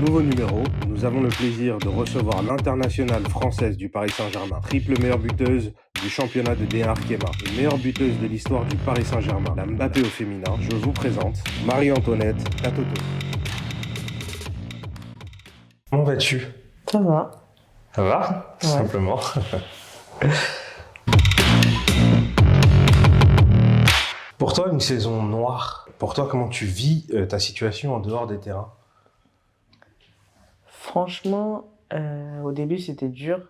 Nouveau numéro, nous avons le plaisir de recevoir l'internationale française du Paris Saint-Germain, triple meilleure buteuse du championnat de D1 Arkema, et meilleure buteuse de l'histoire du Paris Saint-Germain, la Mbappé au féminin. Je vous présente Marie-Antoinette Katoto. Comment vas-tu? Ça va. Ça va, tout Ouais. simplement. Pour toi, une saison noire, pour toi, comment tu vis ta situation en dehors des terrains? Franchement, au début, c'était dur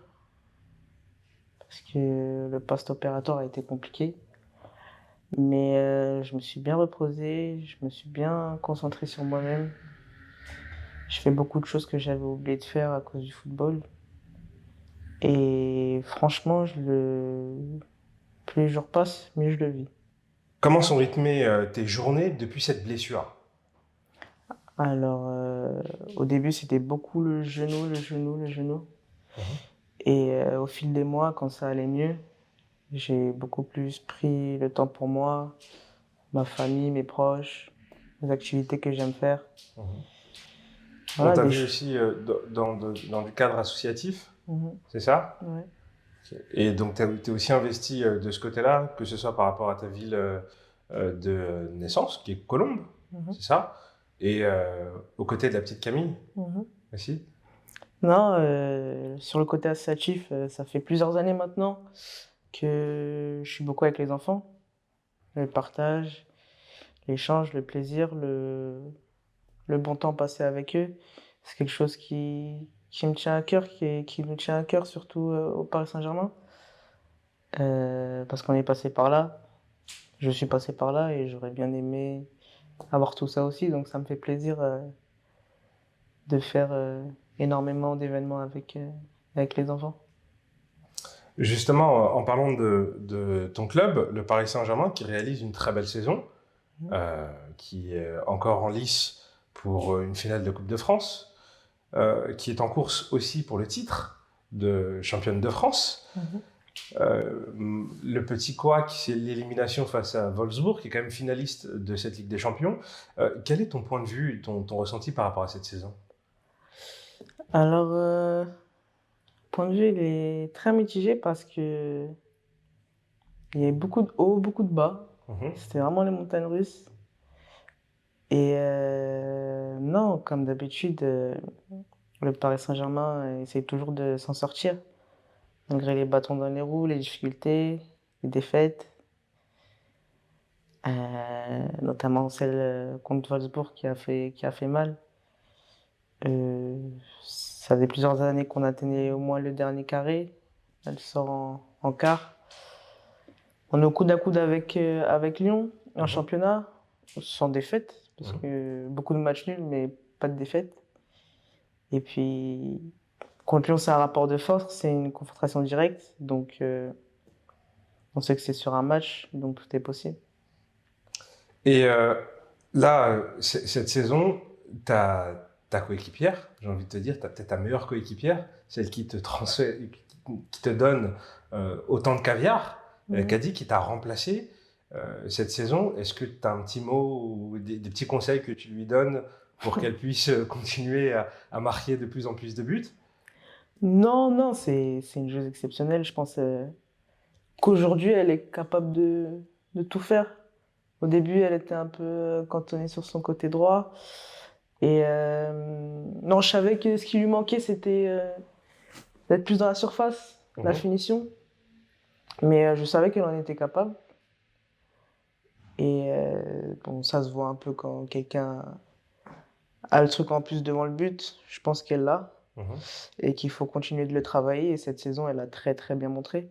parce que le post-opératoire a été compliqué. Mais je me suis bien reposé, je me suis bien concentré sur moi-même. Je fais beaucoup de choses que j'avais oublié de faire à cause du football. Et franchement, plus les jours passent, mieux je le vis. Comment sont rythmées tes journées depuis cette blessure? Alors, au début, c'était beaucoup le genou, le genou, le genou. Mhm. Et au fil des mois, quand ça allait mieux, j'ai beaucoup plus pris le temps pour moi, ma famille, mes proches, les activités que j'aime faire. Mhm. Voilà, On t'a des vu ch- aussi dans du cadre associatif, Mhm, c'est ça? ouais. Et donc, tu es aussi investi de ce côté-là, que ce soit par rapport à ta ville de naissance, qui est Colombes, Mhm, c'est ça? Et aux côtés de la petite Camille mhm. aussi. Non, sur le côté associatif, ça fait plusieurs années maintenant que je suis beaucoup avec les enfants. Le partage, l'échange, le plaisir, le bon temps passé avec eux. C'est quelque chose qui me tient à cœur, qui nous tient à cœur, surtout au Paris Saint-Germain. Parce qu'on est passé par là. Je suis passé par là et j'aurais bien aimé avoir tout ça aussi. Donc ça me fait plaisir de faire énormément d'événements avec les enfants. Justement, en parlant de ton club, le Paris Saint-Germain, qui réalise une très belle saison, Mhm. qui est encore en lice pour une finale de Coupe de France, qui est en course aussi pour le titre de championne de France. Mhm. Le petit couac, c'est l'élimination face à Wolfsburg, qui est quand même finaliste de cette Ligue des Champions. Quel est ton point de vue et ton ressenti par rapport à cette saison? Alors, point de vue, il est très mitigé parce que il y a beaucoup de hauts, beaucoup de bas. Mhm. C'était vraiment les montagnes russes. Et non, comme d'habitude, le Paris Saint-Germain essaye toujours de s'en sortir, malgré les bâtons dans les roues, les difficultés, les défaites. Notamment celle contre Wolfsburg qui a fait mal. Ça fait plusieurs années qu'on atteignait au moins le dernier carré. Elle sort en quart. On est au coude à coude avec Lyon en Mhm. championnat, sans défaite, parce Mhm. que beaucoup de matchs nuls, mais pas de défaite. Et puis, contre Lyon, c'est un rapport de force, c'est une confrontation directe, donc on sait que c'est sur un match, donc tout est possible. Et là, cette saison, ta coéquipière, j'ai envie de te dire, tu as peut-être ta meilleure coéquipière, celle qui te transfère, qui te donne autant de caviar, Kadi, qui t'a remplacé cette saison. Est-ce que tu as un petit mot ou des petits conseils que tu lui donnes pour qu'elle puisse continuer à marquer de plus en plus de buts? Non, non, c'est une joueuse exceptionnelle. Je pense qu'aujourd'hui, elle est capable de tout faire. Au début, elle était un peu cantonnée sur son côté droit. Et non, je savais que ce qui lui manquait, c'était d'être plus dans la surface, la Mhm. finition. Mais je savais qu'elle en était capable. Et bon, ça se voit un peu quand quelqu'un a le truc en plus devant le but. Je pense qu'elle l'a. Mhm. Et qu'il faut continuer de le travailler. Et cette saison, elle a très très bien montré.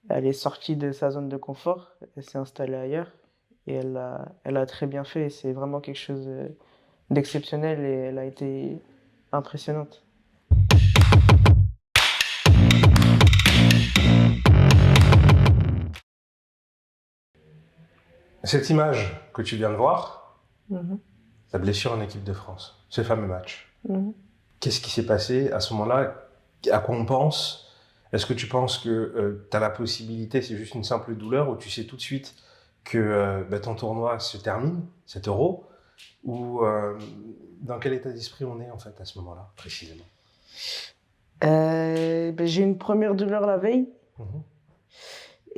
Elle est sortie de sa zone de confort. Elle s'est installée ailleurs. Et elle a très bien fait. C'est vraiment quelque chose d'exceptionnel. Et elle a été impressionnante. Cette image que tu viens de voir, Mhm, ta blessure en équipe de France, ce fameux match. mhm. Qu'est-ce qui s'est passé à ce moment-là? À quoi on pense? Est-ce que tu penses que tu as la possibilité, c'est juste une simple douleur, ou tu sais tout de suite que ton tournoi se termine, cet euro? ou dans quel état d'esprit on est en fait à ce moment-là, précisément? J'ai eu une première douleur la veille. Mhm.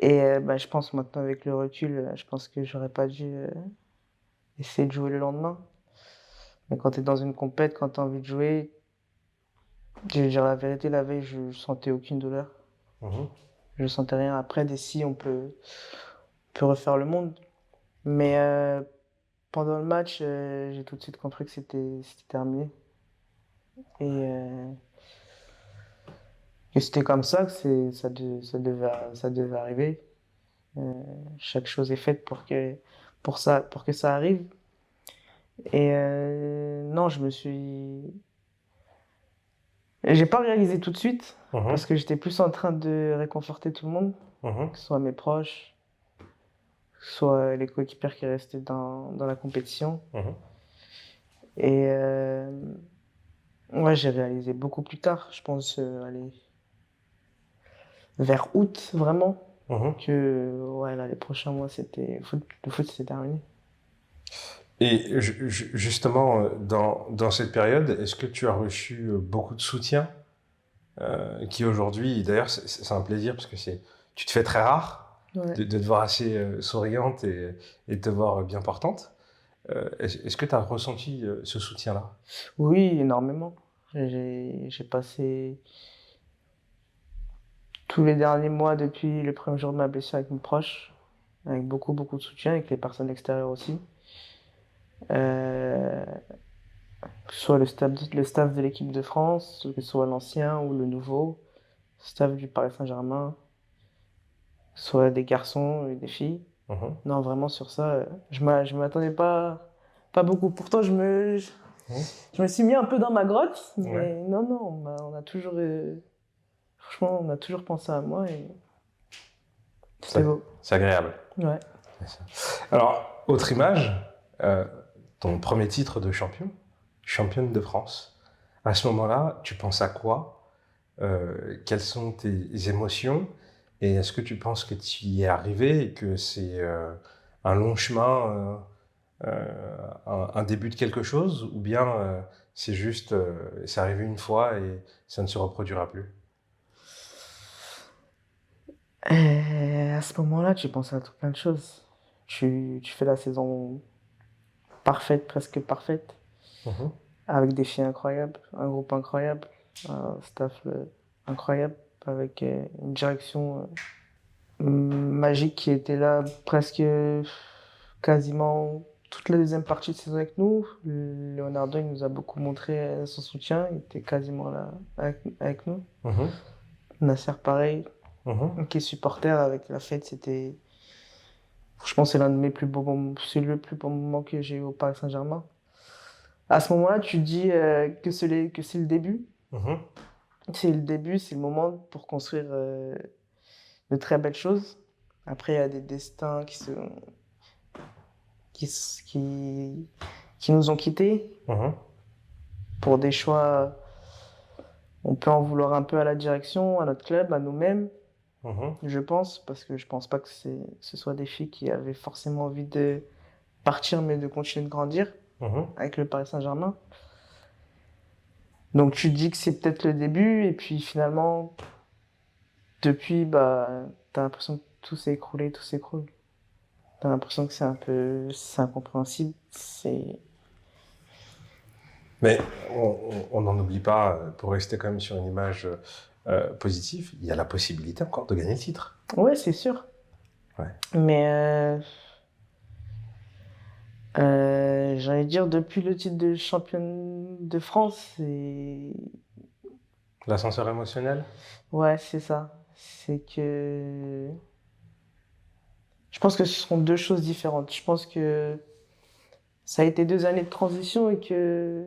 Et je pense maintenant avec le recul, je pense que j'aurais pas dû essayer de jouer le lendemain. Mais quand tu es dans une compète, quand tu as envie de jouer, je vais dire la vérité, la veille, je sentais aucune douleur. Mhm. Je sentais rien. Après, d'ici, on peut refaire le monde. Mais pendant le match, j'ai tout de suite compris que c'était terminé. Et que c'était comme ça, ça devait arriver. Chaque chose est faite pour que ça arrive. Et non, j'ai pas réalisé tout de suite, Mhm. parce que j'étais plus en train de réconforter tout le monde, Mhm. que ce soit mes proches, que ce soit les coéquipiers qui restaient dans la compétition. Mhm. Et ouais, j'ai réalisé beaucoup plus tard, je pense, allez, vers août, vraiment, Mhm. que ouais, là, les prochains mois, le foot, c'était terminé. Et justement, dans cette période, est-ce que tu as reçu beaucoup de soutien qui aujourd'hui, d'ailleurs, c'est un plaisir parce que tu te fais très rare Ouais. de te voir assez souriante et de te voir bien portante. Est-ce que tu as ressenti ce soutien-là? Oui, énormément. J'ai passé tous les derniers mois depuis le premier jour de ma blessure avec mes proches, avec beaucoup, beaucoup de soutien, avec les personnes extérieures aussi. Euh, que ce soit le staff de l'équipe de France, que ce soit l'ancien ou le nouveau, staff du Paris Saint-Germain, que ce soit des garçons et des filles. Mhm. Non, vraiment sur ça, je m'attendais pas beaucoup. Pourtant, Mhm. je me suis mis un peu dans ma grotte, mais Ouais. non, non, on a toujours, franchement, on a toujours pensé à moi et c'était beau. C'est agréable. Ouais. Alors, autre image, euh, ton premier titre de championne de France. À ce moment-là, tu penses à quoi? Quelles sont tes émotions? Et est-ce que tu penses que tu y es arrivé et que c'est un long chemin, un début de quelque chose? Ou bien c'est juste, c'est arrivé une fois et ça ne se reproduira plus? Et à ce moment-là, tu penses à tout plein de choses. Tu fais la saison parfaite, presque parfaite, Mhm. avec des filles incroyables, un groupe incroyable, un staff incroyable, avec une direction magique qui était là presque quasiment toute la deuxième partie de saison avec nous. Leonardo, il nous a beaucoup montré son soutien, il était quasiment là avec nous. Mhm. Nasser, pareil, Mhm. qui est supporter avec la fête, c'était. Franchement, c'est l'un de mes plus beaux moments, c'est le plus beau moment que j'ai eu au Paris Saint-Germain. À ce moment-là, tu dis que c'est le début. Mhm. C'est le début, c'est le moment pour construire de très belles choses. Après, il y a des destins qui, s- qui nous ont quittés Mhm. pour des choix. On peut en vouloir un peu à la direction, à notre club, à nous-mêmes, Mhm. je pense, parce que je pense pas que ce soit des filles qui avaient forcément envie de partir, mais de continuer de grandir Mhm. avec le Paris Saint-Germain. Donc tu te dis que c'est peut-être le début, et puis finalement, depuis, t'as l'impression que tout s'est écroulé, tout s'écroule. T'as l'impression que c'est incompréhensible. Mais on n'en oublie pas, pour rester quand même sur une image positive, il y a la possibilité encore de gagner le titre. Ouais, c'est sûr. Ouais. Mais j'ai envie de dire, depuis le titre de championne de France, L'ascenseur émotionnel? ouais, c'est ça. C'est que je pense que ce sont deux choses différentes. Je pense que ça a été 2 années de transition et que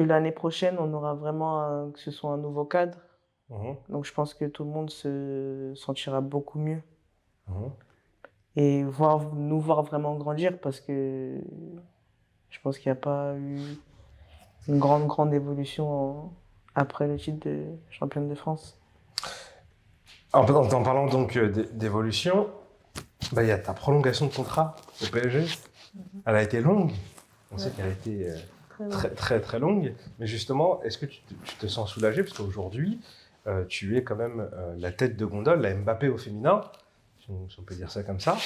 l'année prochaine, on aura vraiment que ce soit un nouveau cadre. Mhm. Donc je pense que tout le monde se sentira beaucoup mieux Mhm. et nous voir vraiment grandir parce que je pense qu'il n'y a pas eu une grande, grande évolution après le titre de championne de France. En parlant donc d'évolution, bah, il y a ta prolongation de contrat au PSG. Elle a été longue. On sait qu'elle a été Très très, très longue. Mais justement, est-ce que tu te sens soulagé? Parce qu'aujourd'hui, tu es quand même la tête de gondole, la Mbappé au féminin, si on peut dire ça comme ça.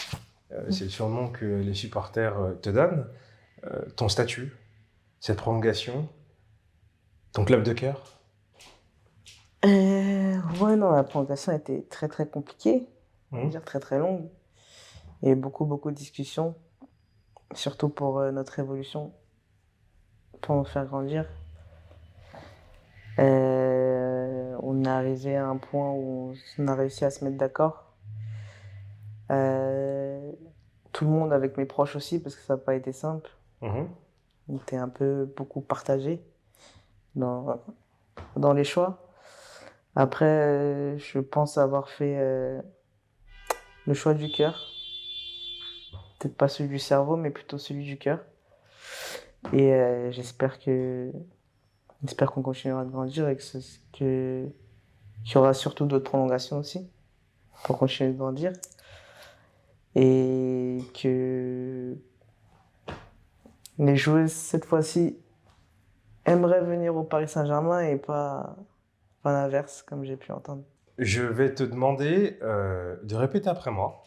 C'est le surnom que les supporters te donnent. Ton statut, cette prolongation, ton club de cœur? Ouais, non, la prolongation était très très compliquée, on va dire très très longue. Il y a eu beaucoup beaucoup de discussions, surtout pour notre évolution, pour nous faire grandir. On est arrivé à un point où on a réussi à se mettre d'accord. Tout le monde, avec mes proches aussi, parce que ça n'a pas été simple. Mhm. On était un peu beaucoup partagés dans les choix. Après, je pense avoir fait le choix du cœur. Peut-être pas celui du cerveau, mais plutôt celui du cœur. Et j'espère qu'on continuera de grandir et qu'il y aura surtout d'autres prolongations aussi pour continuer de grandir. Et que les joueuses, cette fois-ci, aimeraient venir au Paris Saint-Germain et pas l'inverse, comme j'ai pu entendre. Je vais te demander de répéter après moi,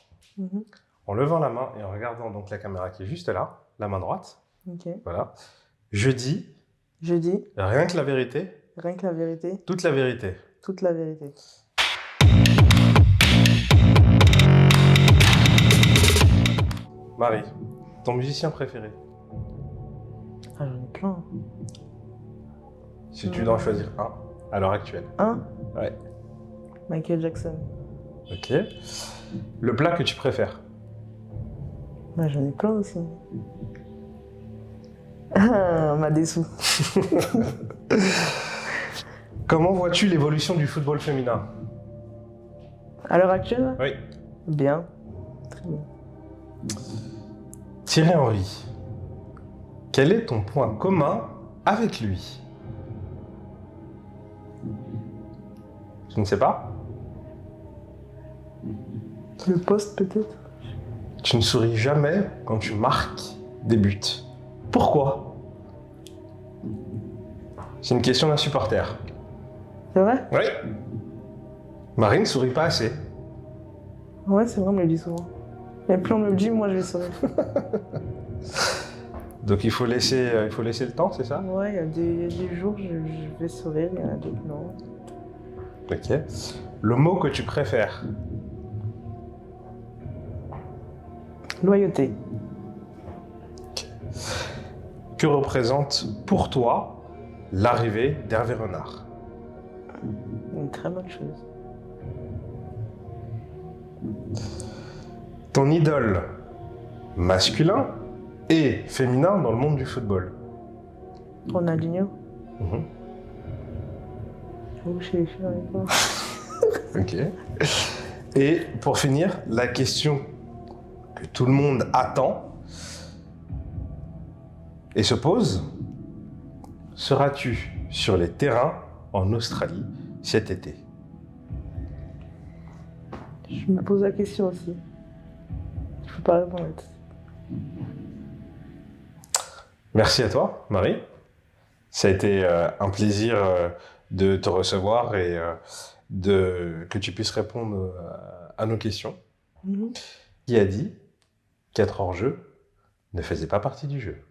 en levant la main et en regardant donc la caméra qui est juste là, la main droite. Ok. Voilà. Je dis rien que la vérité, Rien que la vérité, toute la vérité. toute la vérité. Marie, ton musicien préféré? Ah, j'en ai plein. Si tu dois en choisir un, à l'heure actuelle. Un, Ouais. Michael Jackson. Ok. Le plat que tu préfères? Bah, j'en ai plein aussi. Ah, m'a dessous. Comment vois-tu l'évolution du football féminin? À l'heure actuelle, Oui. bien. Très bien. Thierry Henry, quel est ton point commun avec lui? Je ne sais pas. Le poste, peut-être? Tu ne souris jamais quand tu marques des buts. Pourquoi? C'est une question d'un supporter. C'est vrai? Oui. Marie ne sourit pas assez. Ouais, c'est vrai, on me le dit souvent. Et plus on me le dit, moi je vais sourire. Donc il faut laisser le temps, c'est ça? Ouais, il y a des jours, je vais sourire, il y en a d'autres, non. Ok. Le mot que tu préfères? Loyauté. Que représente pour toi l'arrivée d'Hervé Renard? Une très bonne chose. Ton idole masculin et féminin dans le monde du football? Ronaldinho. Mhm. Oh, chez les filles, on est pas. Ok. Et pour finir, la question que tout le monde attend et se pose, seras-tu sur les terrains en Australie cet été? Je me pose la question aussi. Je peux pas répondre. Merci à toi, Marie. Ça a été un plaisir de te recevoir et que tu puisses répondre à nos questions. Qui a dit qu'être hors jeu ne faisait pas partie du jeu?